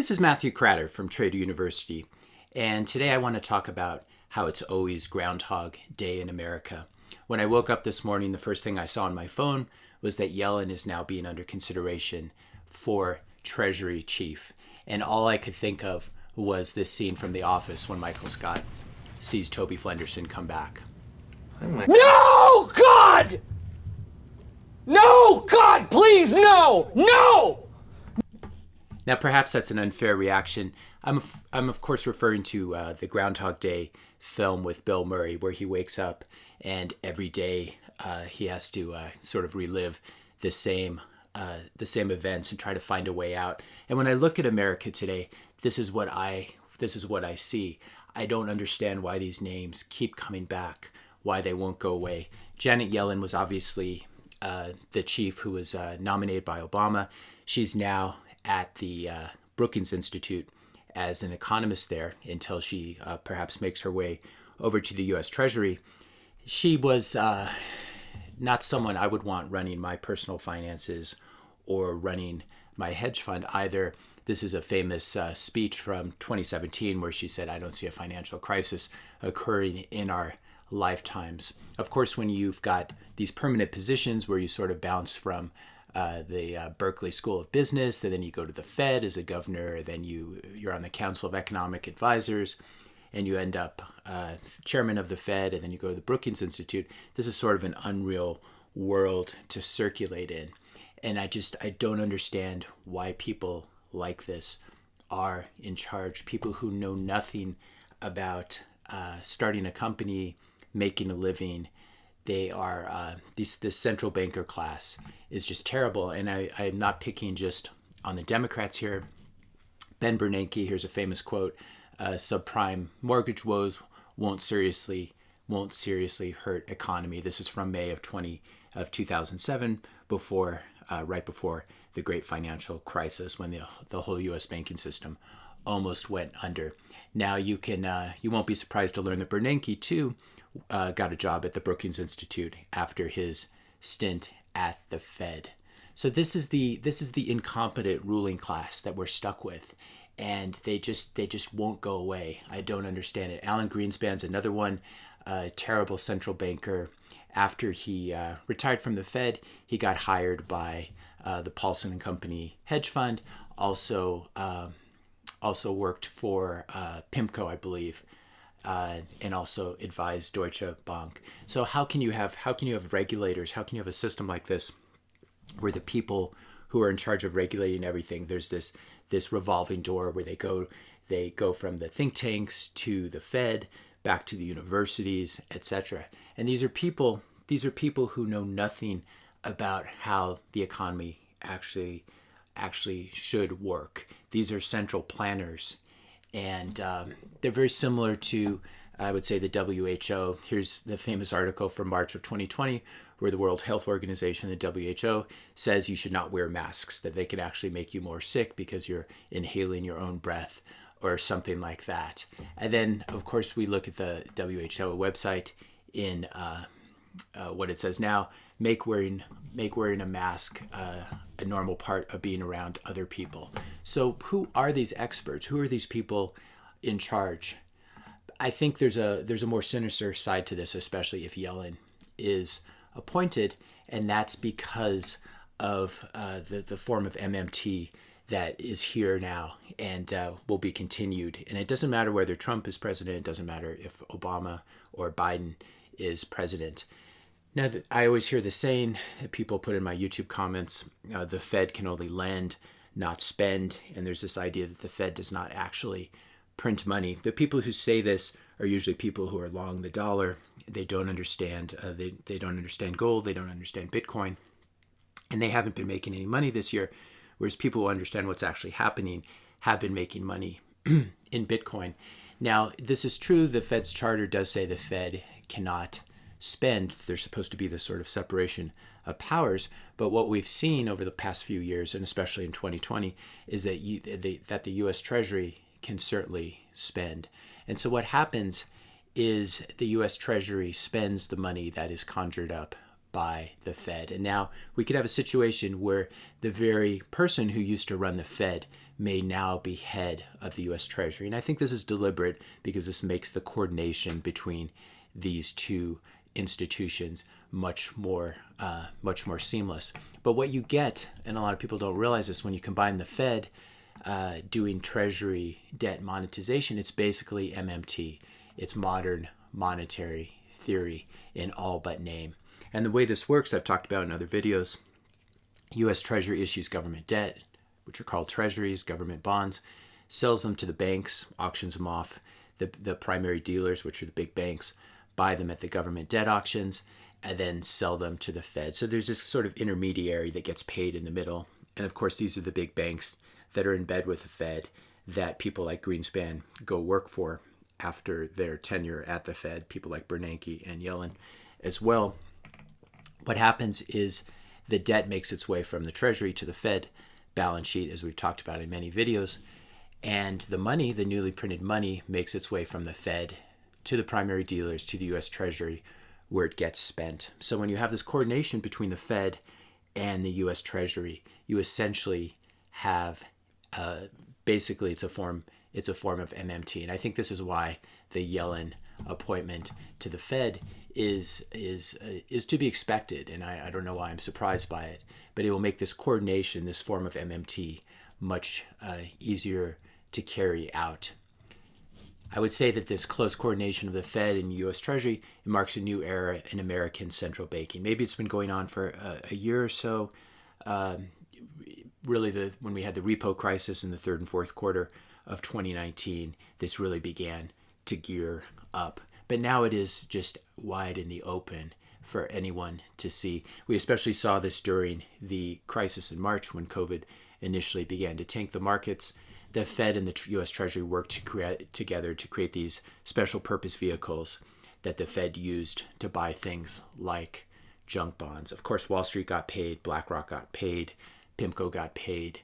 This is Matthew Cratter from Trader University, and today I want to talk about how it's always Groundhog Day in America. When I woke up this morning, the first thing I saw on my phone was that Yellen is now being under consideration for Treasury chief. And all I could think of was this scene from The Office when Michael Scott sees Toby Flenderson come back. No, God! No, God, please, no! No! Now, perhaps that's an unfair reaction. I'm of course referring to the Groundhog Day film with Bill Murray, where he wakes up and every day he has to sort of relive the same events and try to find a way out. And when I look at America today, this is what I see. I don't understand why these names keep coming back, why they won't go away. Janet Yellen was obviously the chief who was nominated by Obama. She's now at the Brookings Institute as an economist there until she perhaps makes her way over to the U.S. Treasury. She was not someone I would want running my personal finances or running my hedge fund either. This is a famous speech from 2017 where she said, "I don't see a financial crisis occurring in our lifetimes." Of course, when you've got these permanent positions where you sort of bounce from the Berkeley School of Business, and then you go to the Fed as a governor, then you're on the Council of Economic Advisors, and you end up chairman of the Fed, and then you go to the Brookings Institute. This is sort of an unreal world to circulate in. And I don't understand why people like this are in charge. People who know nothing about starting a company, making a living. They are, this central banker class is just terrible. And I'm not picking just on the Democrats here. Ben Bernake, here's a famous quote, subprime mortgage woes won't seriously hurt economy. This is from May of 2007, right before the great financial crisis when the whole U.S. banking system almost went under. Now you won't be surprised to learn that Bernanke too got a job at the Brookings Institute after his stint at the Fed. So this is the incompetent ruling class that we're stuck with, and they just won't go away. I don't understand it. Alan Greenspan's another one, terrible central banker. After he retired from the Fed, he got hired by the Paulson and Company hedge fund. Also worked for PIMCO, I believe. And also advised Deutsche Bank. So how can you have regulators? How can you have a system like this where the people who are in charge of regulating everything, there's this revolving door where they go from the think tanks to the Fed, back to the universities, etc. And these are people who know nothing about how the economy actually should work. These are central planners. And they're very similar to, I would say, the WHO. Here's the famous article from March of 2020 where the World Health Organization, the WHO, says you should not wear masks, that they can actually make you more sick because you're inhaling your own breath or something like that. And then, of course, we look at the WHO website in what it says now, make wearing a mask a normal part of being around other people. So who are these experts? Who are these people in charge? I think there's a more sinister side to this, especially if Yellen is appointed, and that's because of the form of MMT that is here now and will be continued. And it doesn't matter whether Trump is president. It doesn't matter if Obama or Biden is president. Now, I always hear the saying that people put in my YouTube comments, the Fed can only lend, not spend. And there's this idea that the Fed does not actually print money. The people who say this are usually people who are long the dollar. They don't understand. They don't understand gold. They don't understand Bitcoin. And they haven't been making any money this year. Whereas people who understand what's actually happening have been making money in Bitcoin. Now, this is true. The Fed's charter does say the Fed cannot spend. There's supposed to be this sort of separation of powers. But what we've seen over the past few years, and especially in 2020, is that the U.S. Treasury can certainly spend. And so what happens is the U.S. Treasury spends the money that is conjured up by the Fed. And now we could have a situation where the very person who used to run the Fed may now be head of the U.S. Treasury. And I think this is deliberate because this makes the coordination between these two institutions much more seamless. But what you get, and a lot of people don't realize this, when you combine the Fed doing Treasury debt monetization, it's basically MMT. It's modern monetary theory in all but name. And the way this works, I've talked about in other videos. U.S. Treasury issues government debt, which are called treasuries, government bonds, sells them to the banks, auctions them off. The primary dealers, which are the big banks, buy them at the government debt auctions and then sell them to the Fed. So there's this sort of intermediary that gets paid in the middle. And of course, these are the big banks that are in bed with the Fed that people like Greenspan go work for after their tenure at the Fed, people like Bernake and Yellen as well. What happens is the debt makes its way from the Treasury to the Fed balance sheet, as we've talked about in many videos, and the money, the newly printed money, makes its way from the Fed to the primary dealers, to the U.S. Treasury, where it gets spent. So when you have this coordination between the Fed and the U.S. Treasury, you essentially have basically it's a form of MMT. And I think this is why the Yellen appointment to the Fed is to be expected. And I don't know why I'm surprised by it, but it will make this coordination, this form of MMT, much easier to carry out. I would say that this close coordination of the Fed and U.S. Treasury, it marks a new era in American central banking. Maybe it's been going on for a year or so. Really, when we had the repo crisis in the third and fourth quarter of 2019, this really began to gear up. But now it is just wide in the open for anyone to see. We especially saw this during the crisis in March when COVID initially began to tank the markets. The Fed and the U.S. Treasury worked together to create these special purpose vehicles that the Fed used to buy things like junk bonds. Of course, Wall Street got paid, BlackRock got paid, PIMCO got paid,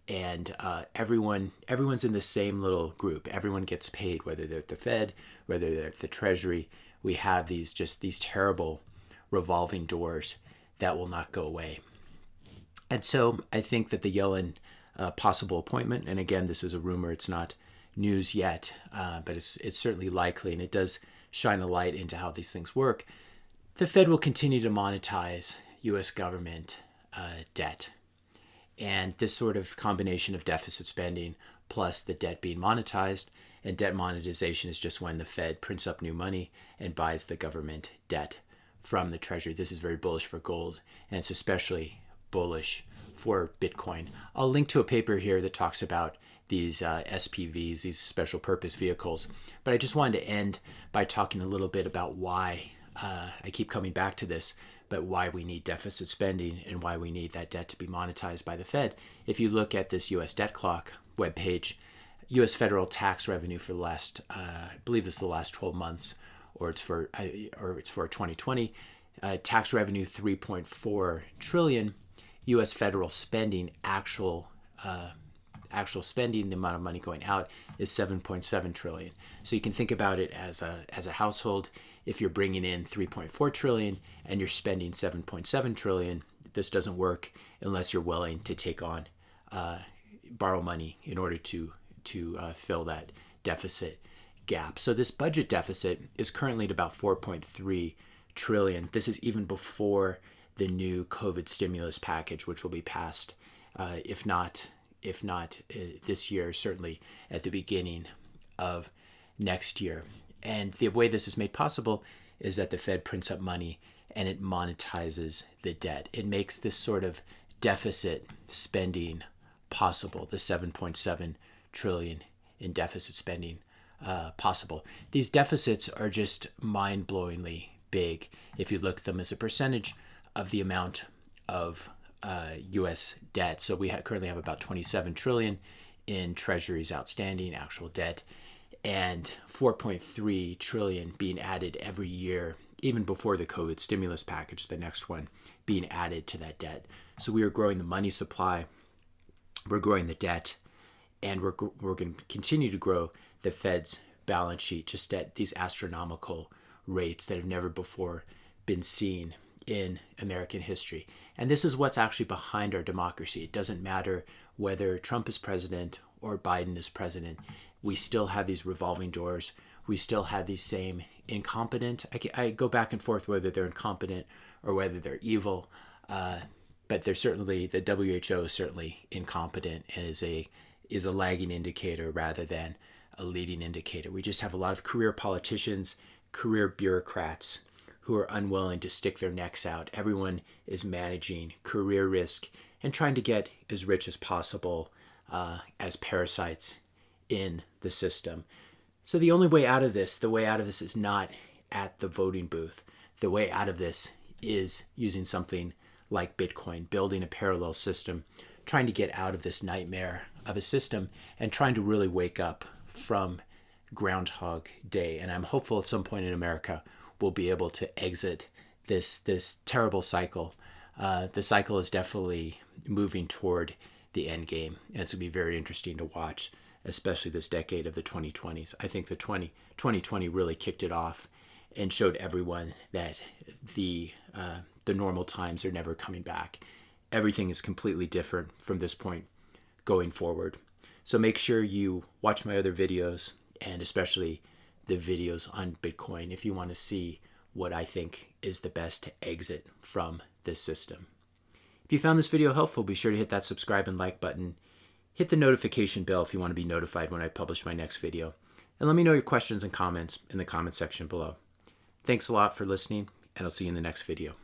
and everyone's in the same little group. Everyone gets paid, whether they're at the Fed, whether they're at the Treasury. We have these terrible revolving doors that will not go away. And so I think that the Yellen possible appointment, and again, this is a rumor, it's not news yet, but it's certainly likely, and it does shine a light into how these things work. The Fed will continue to monetize U.S. government debt. And this sort of combination of deficit spending plus the debt being monetized, and debt monetization is just when the Fed prints up new money and buys the government debt from the Treasury. This is very bullish for gold, and it's especially bullish for Bitcoin. I'll link to a paper here that talks about these SPVs, these special purpose vehicles. But I just wanted to end by talking a little bit about why, I keep coming back to this, but why we need deficit spending and why we need that debt to be monetized by the Fed. If you look at this U.S. Debt Clock webpage, U.S. federal tax revenue for the last, I believe this is the last 12 months, or it's for 2020, tax revenue 3.4 trillion. U.S. federal spending, actual spending, the amount of money going out, is 7.7 trillion. So you can think about it as a household. If you're bringing in 3.4 trillion and you're spending 7.7 trillion, this doesn't work unless you're willing to take on borrow money in order to fill that deficit gap. So this budget deficit is currently at about 4.3 trillion. This is even before the new COVID stimulus package, which will be passed, if not this year, certainly at the beginning of next year. And the way this is made possible is that the Fed prints up money and it monetizes the debt. It makes this sort of deficit spending possible, the 7.7 trillion in deficit spending possible. These deficits are just mind-blowingly big if you look at them as a percentage of the amount of U.S. debt. So we currently have about 27 trillion in treasuries outstanding, actual debt, and 4.3 trillion being added every year, even before the COVID stimulus package, the next one being added to that debt. So we are growing the money supply, we're growing the debt, and we're going to continue to grow the Fed's balance sheet just at these astronomical rates that have never before been seen in American history. And this is what's actually behind our democracy. It doesn't matter whether Trump is president or Biden as president, we still have these revolving doors. We still have these same incompetent. I go back and forth whether they're incompetent or whether they're evil. But they're certainly, the WHO is certainly incompetent and is a lagging indicator rather than a leading indicator. We just have a lot of career politicians, career bureaucrats who are unwilling to stick their necks out. Everyone is managing career risk and trying to get as rich as possible as parasites in the system. So the only way out of this, the way out of this is not at the voting booth. The way out of this is using something like Bitcoin, building a parallel system, trying to get out of this nightmare of a system and trying to really wake up from Groundhog Day. And I'm hopeful at some point in America we'll be able to exit this terrible cycle. The cycle is definitely moving toward the end game, and it's going to be very interesting to watch, especially this decade of the 2020s. I think the 2020 really kicked it off and showed everyone that the normal times are never coming back. Everything is completely different from this point going forward. So make sure you watch my other videos, and especially the videos on Bitcoin, if you want to see what I think is the best to exit from this system. If you found this video helpful, be sure to hit that subscribe and like button. Hit the notification bell if you want to be notified when I publish my next video. And let me know your questions and comments in the comment section below. Thanks a lot for listening, and I'll see you in the next video.